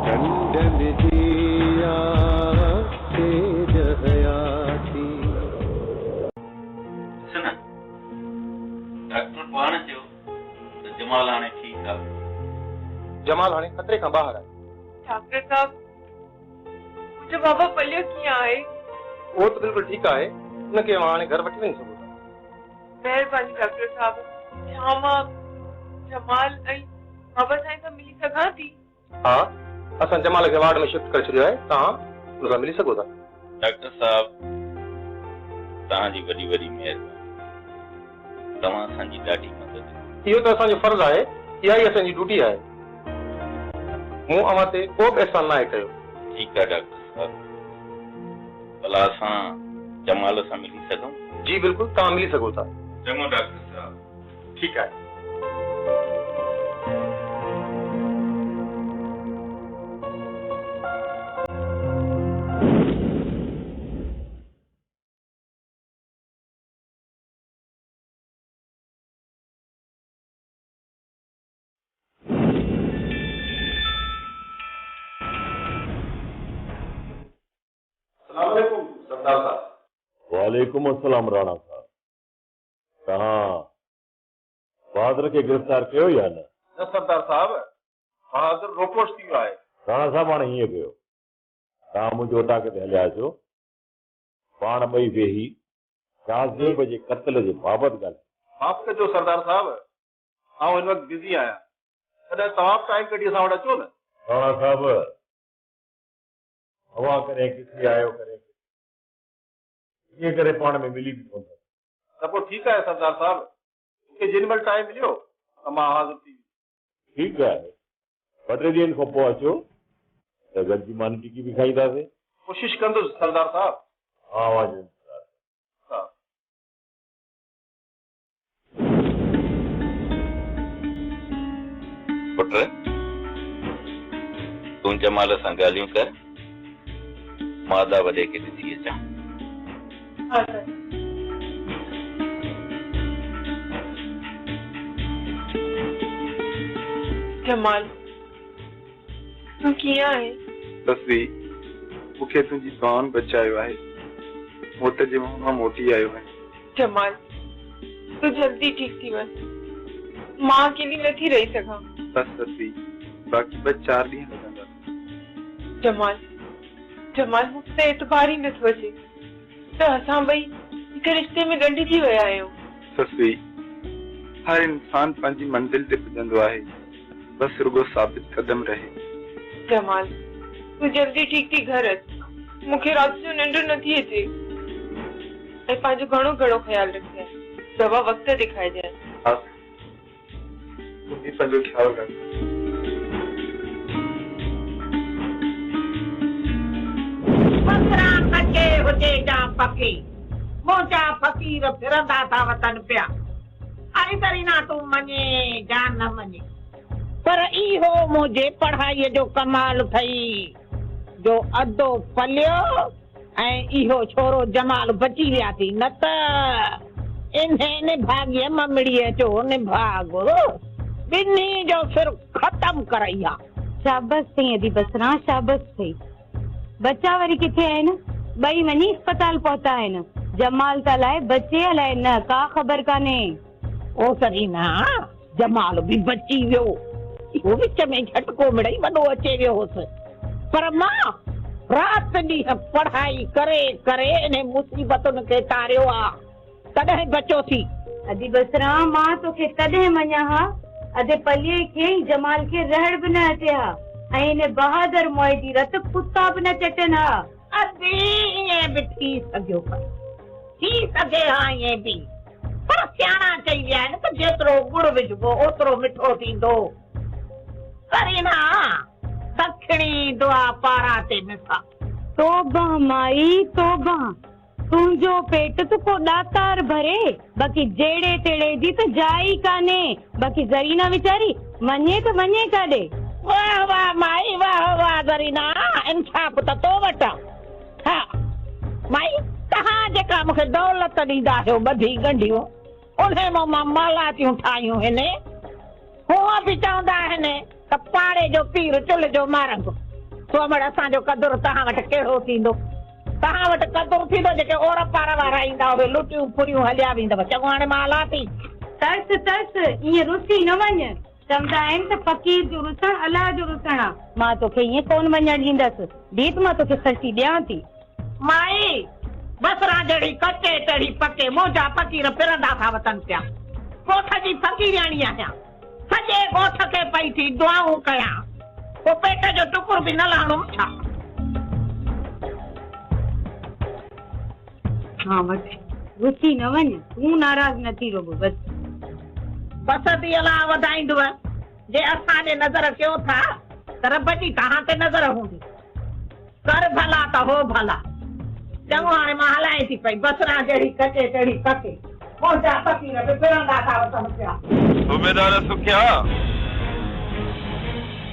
टंडन जिया तेज हयाती। सुना डॉक्टर पाण चयो त जमाल हाणे ठीकु आहे। जमाल हाणे खतरे खां ॿाहिरि आहे। डॉक्टर साहब मुंहिंजो बाबा पलियो कीअं आहे? उहो त बिल्कुलु ठीकु आहे, उनखे हाणे घर वठी वञी सघो था। महिरबानी डॉक्टर साहब, छा मां जमाल ऐं बाबा साईं सां मिली सघां थी? हा, असां जमाल खे वार्ड में शिफ्ट करे छॾियो आहे, तव्हां हुन सां मिली सघो था। डॉक्टर साहब तव्हांजी वॾी वॾी महिरबानी, तव्हां असांजी ॾाढी मदद। इहो त असांजो फर्ज़ु आहे, इहा ई असांजी ड्यूटी आहे। मूं अव्हां ते को बि अहसान न आहे कयो। ठीकु आहे डॉक्टर साहब, भला असां जमाल सां मिली सघूं? जी बिल्कुलु, तव्हां मिली सघो था। चङो डॉक्टर साहब। ठीकु आहे। सरदार साहब। वालेकुम अस्सलाम राणा साहब। तव्हां बहादुर खे गिरफ़्तार कयो या न? न सरदार साहब, बहादुर रोपोश थी वियो आहे। राणा साहब हाणे हीअं कयो, तव्हां मुंहिंजो टाके ते हलिया अचो, पाण ॿई वेही काज़ेब जे क़त्ल जे बाबति ॻाल्हि। माफ़ कजो सरदार साहब, आउं हिन वक़्तु बिज़ी आहियां, तॾहिं तव्हां टाइम कढी असां वटि अचो न। राणा साहब हवा करे किथे आयो करे ईअं करे पाण में मिली बि कोन। त पोइ ठीकु आहे सरदार साहब, मूंखे जेॾी महिल टाइम मिलियो त मां हाज़िर थी वियुमि। ठीकु आहे, ॿ टे ॾींहंनि खां पोइ अचो त गॾिजी मानी टिकी बि खाईंदासीं। कोशिशि कंदुसि सरदार साहब। हा वाजिबु। हा। पुट तूं जमाल सां ॻाल्हियूं कर, मां दा वॾे खे ॾिसी अचां। हा सर। जमाल तूं कीअं आहे? तस्वी मूंखे तुंहिंजी दुआउं बचायो आहे, मौत जे मुंहं मां मोटी आयो आहे। जमाल तूं जल्दी ठीक थी वञ, मां अकेली नथी रही सघां। बस तस्वी, बाक़ी बस 4 ॾींहं लॻंदा। जमाल जमाल मूंखे एतबार ई नथो अचे त असां ॿई हिक रिश्ते में ॻंढिजी विया आहियूं। तस्वी हर इंसान पंहिंजी मंज़िल ते पुॼंदो आहे, बस रुगो साबित कदम रहे। जमाल तूं जल्दी ठीक थी घर अच, मूंखे राति जो निंड नथी अचे। ऐं पंहिंजो घणो घणो ख्याल रखिजांइ, दवा वक़्त ते खाइजांइ। हा, तूं बि पंहिंजो ख्याल रख। पसरा कचे हुजे जा पकी, मोचा फकीर फिरंदा था वतन पिया। अरे तरीना तूं मञे जा न मञे, पर इहो मुंहिंजे पढ़ाईअ जो कमाल थई जो अधो पलियो ऐं इहो छोरो जमाल बची विया थी, न त इन भाग्य ममड़ीअ जो निभाग ॿिन्ही जो सिर ख़तम करई आहे। शाबस थी अदी बसरा, शाबस थी। बच्चा वरी किथे आहिनि? ॿई वञी अस्पताल पहुता आहिनि। जमाल त अलाए बचे अलाए न, का ख़बर कान्हे। ओ सरीना, जमाल बि बची वियो, इहो विच में झटको मिड़ई वॾो अचे वियो हुअसि, पर मां राति ॾींहं पढ़ाई करे करे इन मुसीबतुनि खे तारियो आहे, तॾहिं बचो थी। अदी बसरा मां तोखे तॾहिं मञा हा, अदे पलीअ खे जमाल खे रहण बि न अचे हा, ऐं इन बहादुर मोए जी रत कुत्ता बि न चटनि हा। अदी ईअं बि थी सघियो पियो, थी सघे हा ईअं बि, पर सियाणा चई विया आहिनि त जेतिरो गुड़ विझबो ओतिरो मिठो थींदो। करीना दखिणी दुआ पारा ते मिसा। तोबा माई तोबा, तुंहिंजो पेट त को ॾातार भरे, बाक़ी जेड़े तेड़े जी त जाइ कान्हे। बाक़ी ज़रीना वीचारी मञे त मञे काॾे। वाह वाह माई, वाह वाह ज़रीना, इंसाफ़ त तो वटि आहे। हा माई, तव्हां जेका मूंखे दौलत ॾींदा आहियो ॿधी ॻंढियूं, उन मां मालातियूं ठाहियूं हिन। हूअं बि चवंदा आहिनि त पाड़े जो पीर चुल्ह जो मारंग, तो वटि असांजो कदुरु तव्हां वटि कहिड़ो थींदो? तव्हां वटि कदुरु थींदो जेके ओर पार वारा ईंदा उहे लुटियूं फुरियूं हलिया वेंदव। चङो हाणे मां हलां थी। तर्स तर्स ईअं रुसी न वञ। चवंदा आहिनि त फ़क़ीर जो रुसण अलाह जो रुसण आहे। मां तोखे ईअं कोन वञणु ॾींदसि। ॾीत मां तोखे सची ॾियां थी। माई बसरा जहिड़ी कचे तहिड़ी पके मोजा फ़क़ीर फिरंदा था वतन पिया। ॻोठ जी फ़क़ीरियाणी आहियां। सॼे ॻोठ खे पई थी दुआऊं कयां। पोइ पेट जो टुकुर बि न लहणो छा? हाँ वठी रुसी न वञ। तूं नाराज़ न थी रुगो बसि। बस थी अलाह वधाईंदव। जे असांजे नज़र कयो था त रब जी तव्हां ते नज़र हूंदी। कर भला त हो भला। चङो हाणे मां हलाए थी पई। बसरा जहिड़ी कचे तहिड़ी पके मोजा फ़क़ीर बि फिरंदा था वतन पिया। सूबेदार सुखिया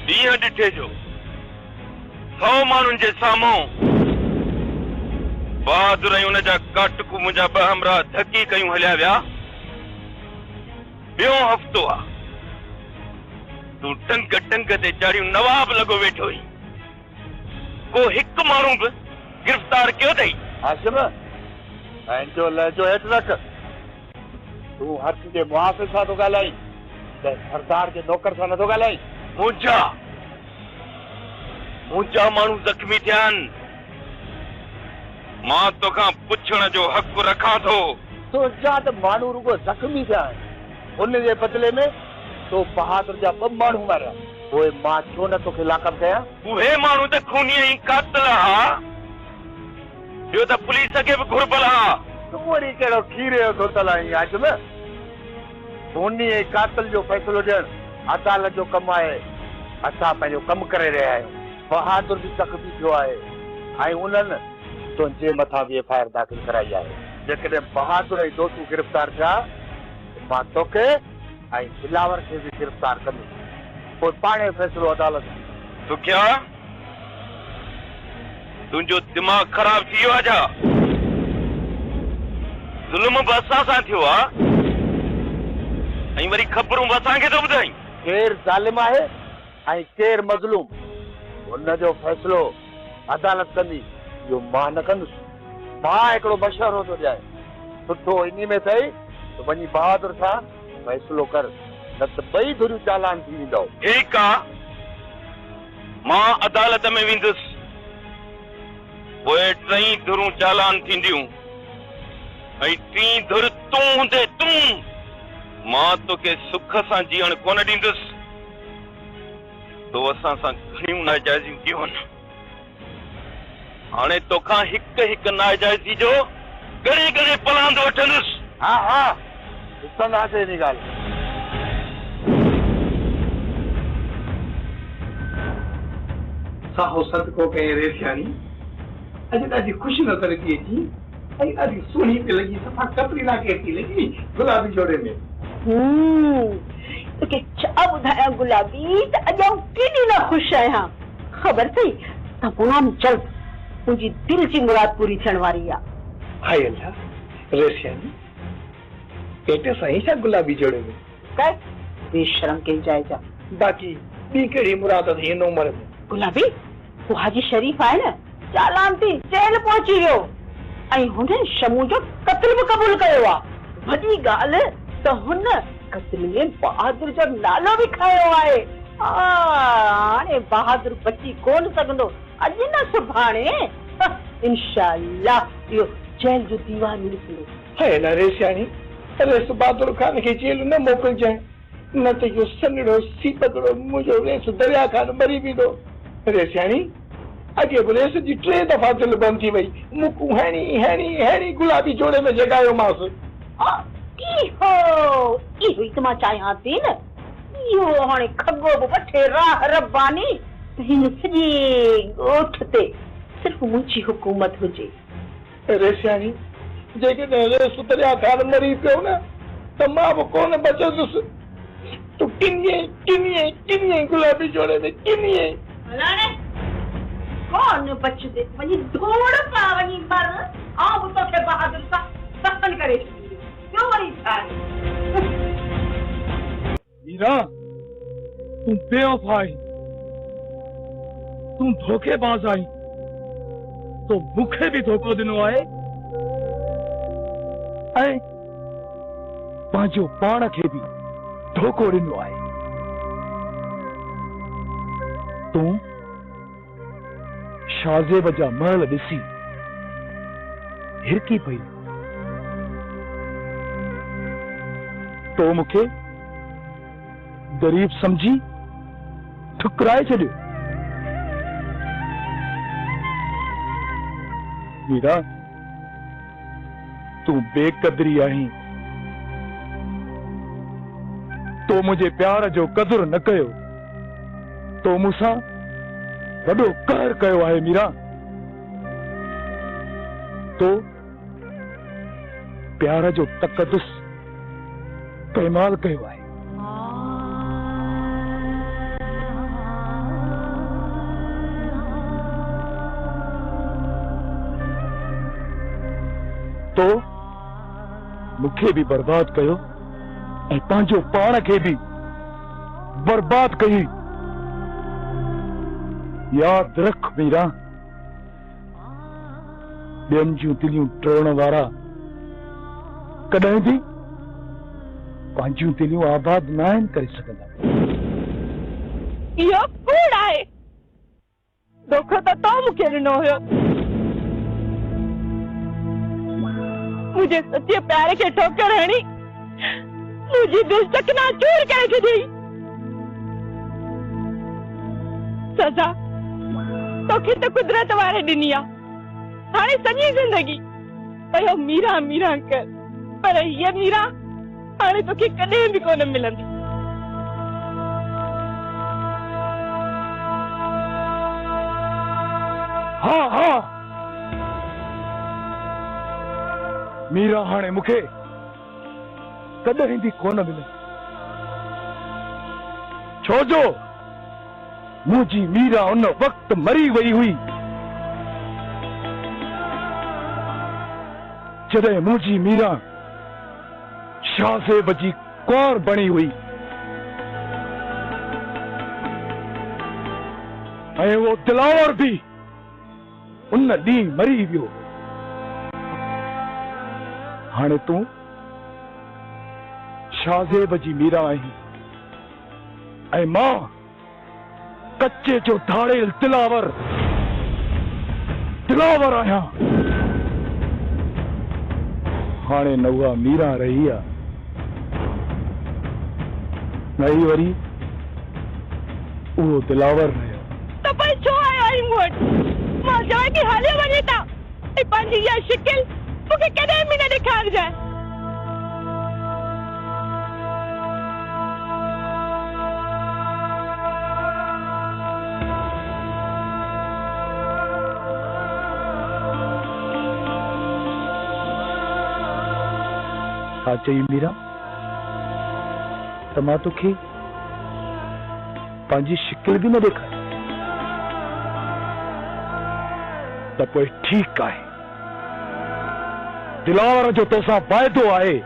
ॾींहं ॾिठे जो 100 माण्हुनि जे साम्हूं बहादुर ऐं हुनजा काटकू मुंहिंजा 2 हमरा धकी कयूं हलिया विया। ॿियो हफ़्तो आहे तूं टंग टंग ते चाढ़ियूं नवाब लॻो वेठो हुई। को हिकु माण्हू बि गिरफ़्तार कयो अथई? हाशिम पंहिंजो लहजो हेठि रख। तूं हथ जे मुआफ़िज़ सां थो ॻाल्हाई त सरदार जे नौकर सां नथो ॻाल्हाई। मुंहिंजा माण्हू ज़ख़्मी थिया आहिनि। मां तोखां पुछण जो हक़ रखां थो। तुंहिंजा त माण्हू रुगो ज़ख़्मी थिया आहिनि। उन जे बदिले में तो बहादुर जा 2 माण्हू मारिया। उहे मां छो न तोखे लाक़ब कयां? उहे माण्हू त खूनी ऐं कातिल हा। ॿियो त पुलिस खे बि घुरबल हा। तूं वरी कहिड़ो खीरे जो धोतल आहीं हाशिम? खूनी ऐं कातिल जो फ़ैसिलो ॾियणु अदालत जो कमु आहे। असां पंहिंजो कमु करे रहिया आहियूं। बहादुर बि ज़ख़्मी थियो आहे ऐं उन्हनि तुंहिंजे मथां बि FIR दाख़िल कराई आहे। जेकॾहिं बहादुर ऐं दोस्तू गिरफ़्तार थिया मां तोखे ऐं दिलावर खे बि गिरफ़्तार कंदुसि। पोइ पाणे फ़ैसिलो अदालत। सुखिया तुंहिंजो दिमाग़ ख़राब थी वियो आहे छा? ज़ुल्म बि असां सां थियो आहे ऐं वरी ख़बरूं बि असांखे थो ॿुधाई। केरु ज़ालिम आहे ऐं केरु मज़लूम हुनजो फ़ैसिलो अदालत कंदी। इहो मां न कंदुसि। मां हिकिड़ो मशवरो थो ॾियां। सुठो इन में अथई त वञी बहादुर सां फ़ैसिलो कर न त 2 धुरियूं चालान थी वेंदव। ठीकु आहे मां अदालत में वेंदुसि। पोइ 3 धुरूं चालान थींदियूं ऐं 3 धुर तूं हूंदे तूं। मां तोखे सुख सां जीअण कोन ॾींदुसि। तो असां सां घणियूं नाजाइज़ियूं थियूं आहिनि। हाणे तोखां हिकु नाजाइज़ी जो घणे घणे पलांद वठंदुसि। हा हा ॾिसंदासीं इन ॻाल्हि। साहो सदको कई रेसियाणी। अॼु ॾाढी ख़ुशि नज़र थी अची ऐं ॾाढी सुहिणी पई लॻी। सफ़ा कतरीना खे थी लॻी गुलाबी जोड़े में। तोखे छा ॿुधायां गुलाबी त अॼु आऊं केॾी न ख़ुशि आहियां। ख़बर अथई त गुलाम जल्द मुंहिंजी दिलि जी मुराद पूरी थियण वारी आहे। हाय अल्लाह रेसियाणी पेट सां ई छा गुलाबी जोड़े में? कर बेशरम के जायजा। बाक़ी ॿी कहिड़ी मुराद अथई हिन उमिरि में? गुलाबी तूं हाजी शरीफ़ आहे न। चालान थी जेल पहुची वियो ऐं हुन शमू जो क़त्ल बि क़बूल कयो आहे। वॾी ॻाल्हि त हुन क़त्ल में बहादुर जो नालो बि खयो आहे। हाणे बहादुर बची कोन सघंदो अॼु न सुभाणे। इंशाअल्लाह इहो जेल जो दीवान निकिरंदो। हाय अल्लाह रेसियाणी रेस बहादुर खान खे जेल न मोकिलजांइ न त इहो सन्हड़ो सीपकड़ो मुंहिंजो रेस दरिया खान मरी वेंदो। रेसियाणी अॻे बि रेस जी 3 दफ़ा दिलि बंदि थी वई। मुकूं हैणी गुलाबी जोड़े में जॻायोमांसि। इहो ई त मां चाहियां थी न। इहो हाणे खगो बि वठे राह रब्बानी त हिन सॼे ॻोठ ते सिर्फ़ मुंहिंजी हुकूमत हुजे। रेसियाणी जेकॾहिं रेस दरिया खान मरी पियो न त मां बि कोन बचंदुसि। तूं किनी गुलाबी जोड़े में किनी कौन बचदे वञी धोड़ पा वञी मर। आऊं बि तोखे बहादुर सां दफ़न करे छॾींदी। ॿियो वरी छा आहे? मीरा तूं बेवफ़ा आहीं। तू धोखेबाज़ आई तो मूंखे भी धोखो दिनो आहे ऐं पंहिंजो पाण खे भी धोखो दिनो आहे। तू शाहज़ेब जा महल ॾिसी हिरकी पई तो मूंखे गरीब समझी ठुकराए छॾियो। मीरा तू बेकदरी आहीं, तो मुझे प्यार जो कदुर न कयो, तो मूंसां वॾो कहर कयो आहे। मीरा तो प्यार जो तकदुस पैमाल कयो आहे। तो मूंखे भी बर्बाद कयो ऐं पंहिंजो पाण खे भी बर्बाद कई। याद रख मीरा, ॿियनि जूं दिलियूं टोड़ण वारा कॾहिं भी पंहिंजूं दिलियूं आबाद न आहिनि करे सघंदा। इहो कूड़ आहे। धोखो त तो मूंखे ॾिनो हुयो। मुझे सच्चे प्यार के ठोकर हणी मुझे दिल चकनाचूर करे छॾी। सजा तोखे त कुदरत वारे ॾिनी आहे। हाणे सॼी ज़िंदगी पयो मीरा मीरा कर, पर हीअ मीरा हाणे तोखे कॾहिं बि कोन मिलंदी। हाँ हाँ मीरा हाणे मूंखे कॾहिं भी कोन मिलंदी। छो जो मुंहिंजी मीरा उन वक्त मरी वई हुई जॾहिं मुंहिंजी मीरा शाहज़ेब जी कुंवर बणी हुई ऐं वो दिलावर भी उन ॾींहुं मरी वियो। हाणे तूं शाहज़ेब जी मीरा आहीं ऐं मां कच्चे जो धाड़ेल दिलावर आहियां। हाणे न उहा मीरा रही आहे न ई वरी उहो दिलावर रहियो। त पर छो आयो आई मूं वटि? मां चवां थी हलियो वञे था ऐं पंहिंजी इहा शिकिल मूंखे कॾहिं बि न ॾेखारिजांइ। छा चई मीरा? त मां तोखे पंहिंजी शिकिल बि न ॾेखारी? त पोइ ठीकु आहे, दिलावर जो तोसां वाइदो आहे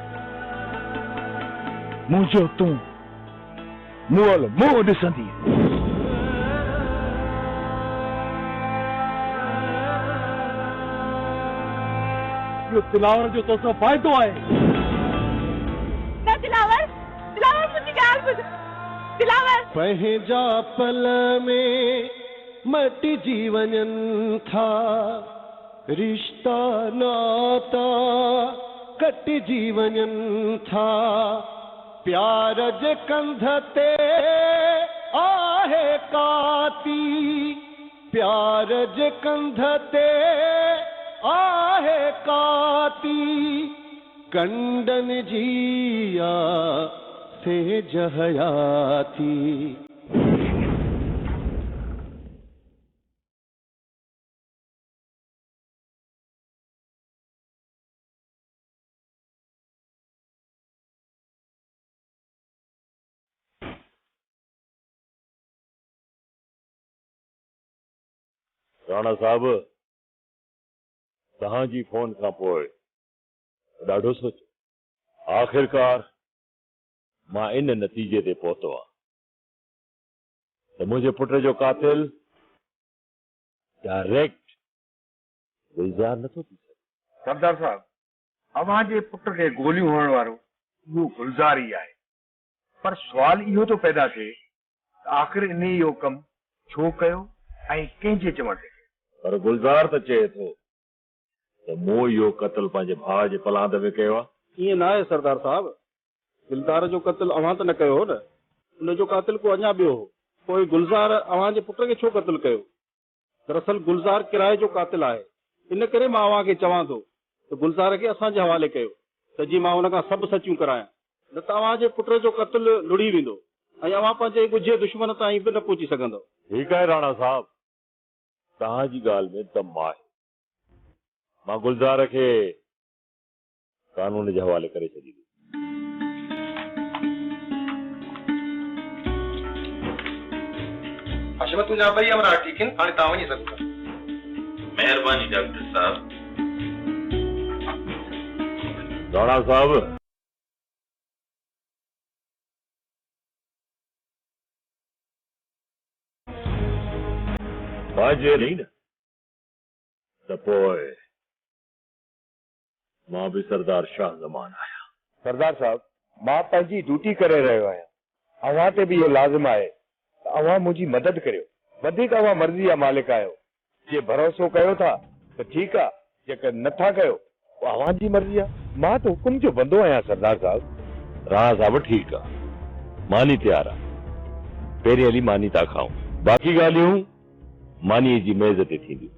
मुंहिंजो तूं मुअल मुंहुं ॾिसंदी। इहो दिलावर जो तोसां वाइदो आहे। पंहिंजा पल में मटिजी वञनि था, रिश्ता नाता कटिजी वञनि था। प्यार जे कंध ते आहे काती, प्यार जे कंध ते आहे काती। कंडन जिया से जहयाती। राणा साहब, तव्हांजी फोन खां पोइ ॾाढो सोचियो, आख़िरकार मां इन नतीजे ते पहुतो आहियां त मुंहिंजे पुट जो कातिल डायरेक्ट गुलज़ार नथो थी सघे। सरदार साहब, अवां जे पुट खे गोलियूं हणण वारो इहो गुलज़ार ई आहे, पर सुवाल इहो थो पैदा थिए त आख़िर इन इहो कमु छो कयो ऐं कंहिंजे चवण ते? पर गुलज़ार त चए थो त मूं इहो क़त्ल पंहिंजे भाउ जे पलांद में कयो आहे। ईअं न आहे सरदार साहब, गुलज़ार जो क़त्ल अवां त न कयो हो न, उन जो क़ातिल को अञा ॿियो हो। पोइ गुलज़ार अवां जे पुट खे छो क़त्ल कयो? दरअसल गुलज़ार किराए जो क़ातिल आहे, इन करे मां अवां खे चवां थो त गुलज़ार खे असांजे हवाले कयो त जीअं मां हुन खां सभु सचियूं करायां, न त अवां जे पुट जो क़त्ल लुड़ी वेंदो ऐं अवां पंहिंजे ॻुझे दुश्मन ताईं बि न पहुची सघंदव। ठीकु आहे राणा साहब, तव्हांजी ॻाल्हि में दम आहे। मां गुलज़ार खे कानून जे हवाले करे छॾींदुमि। हाशिम तुंहिंजा ॿई अमरा ठीकु आहिनि, हाणे तव्हां वञी सघो था। महिरबानी डॉक्टर साहब। राणा साहब, बाजे नहीं न त पोइ मां बि सरदार शाह ज़मान आहियां। सरदार साहब, मां पंहिंजी ड्यूटी करे रहियो आहियां, अवां ते बि इहो लाज़िम आहे त अवां मुंहिंजी मदद करियो। वधीक अवां मर्ज़ी जा मालिक आहियो, जे भरोसो कयो था त ठीकु आहे, जेकर नथा कयो त अवां जी मर्ज़ी आहे। मां त हुकुम जो बंदो आहियां सरदार साहब। राणा साहब ठीकु आहे, मानी तयारु आहे। पहिरीं हली मानी था खाऊं, बाक़ी ॻाल्हियूं मानीअ जी मेज़ ते थींदियूं।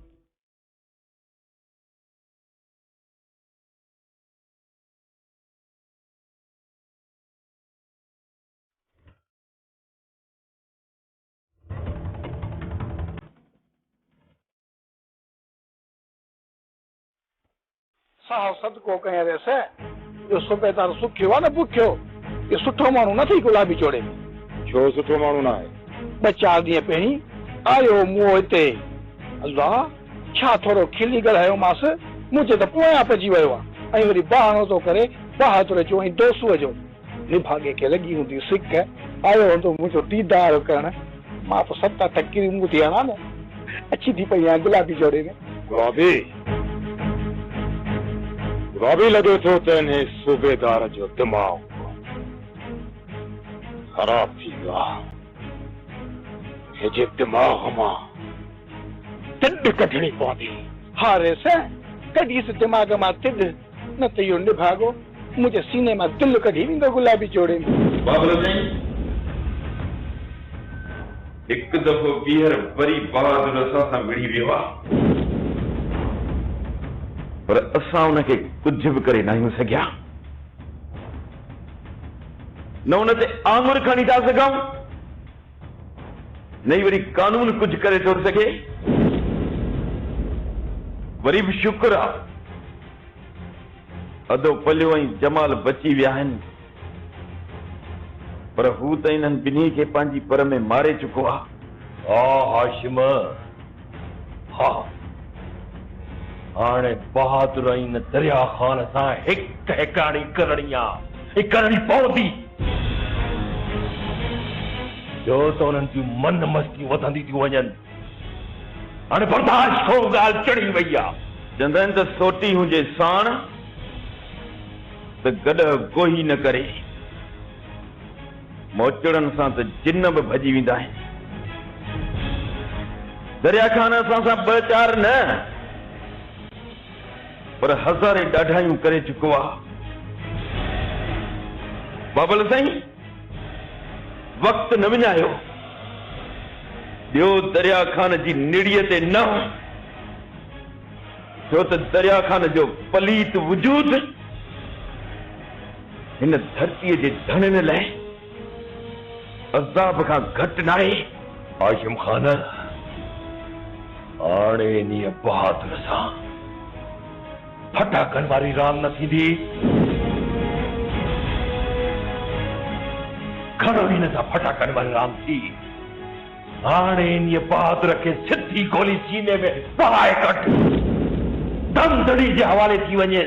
साहब सदको कयां रेसे, इहो सूबेदार सुखियो आहे न बुखियो, इहो सुठो माण्हू न थी गुलाबी चोड़े में। छो सुठो माण्हू न आहे? 2-4 ॾींहं पहिरीं आयो मूं हिते, अल्लाह छा थोरो खिली ॻाल्हायो मांसि, मुंहिंजे त पोयां पइजी वियो आहे ऐं वरी बहानो थो करे बहादुर जो ऐं दोसूअ जो। निभागे खे लॻी हूंदी सिक, आयो हूंदो मुंहिंजो दीदार करण। मां त 7-8 किरी मूं थी हणां न, अची थी पई आहियां गुलाबी जोड़े में। गुलाबी लॻे थो त हिन सूबेदार जो दिमाग़ ख़राब थी वियो आहे। हिनजे दिमाग़ मां तिड कढणी पवंदी। हा रेसे, कढीसि दिमाग़ मां तिड, न त इहो निभागो मुंहिंजे सीने मां दिलि कढी वेंदो गुलाबी जोड़े में। बाबल साईं, हिकु दफ़ो ॿीहर वरी बहादुर असां सां मिली वियो आहे, पर असां हुनखे कुझु बि करे न आहियूं सघिया। न हुन ते आङुर खणी था सघूं, न वरी कानून कुझु करे थो सघे। वरी बि शुक्र आहे अदो पलियो ऐं जमाल बची विया आहिनि, पर हू त इन्हनि ॿिन्ही खे पंहिंजी पर में मारे चुको आहे। हा हाशिम, हा हाणे बहादुर ऐं न दरिया ख़ान सां हिकु हिकाणी करणी आहे, करणी पवंदी। जो त हुननि जूं मन मस्तियूं वधंदी थियूं वञनि, हाणे बर्दाश्त को ॻाल्हि चढ़ी वई आहे। चवंदा त सोटी हुजे साण त गॾ गोही न करे, मोचड़नि सां त जिन बि भॼी वेंदा आहिनि। दरिया ख़ान असां सां 2-4 न पर हज़ारे ॾाढायूं करे चुको आहे। बाबल साईं, वक़्तु न विञायो, ॿियो दरिया ख़ान जी निड़ीअ ते न, छो त दरिया ख़ान जो पलीत वजूद हिन धरतीअ जे धणनि लाइ अज़ाब खां घटि न आहे। हाशिम ख़ान, हाणे इन बहादुर सां फटाकनि वारी राम न थींदी। खणो हिन सां फटाकनि वारी राम थी। हाणे इन बहादुर खे सिधी गोली सीने में पहाए कट, दम दड़ी जे हवाले थी वञे।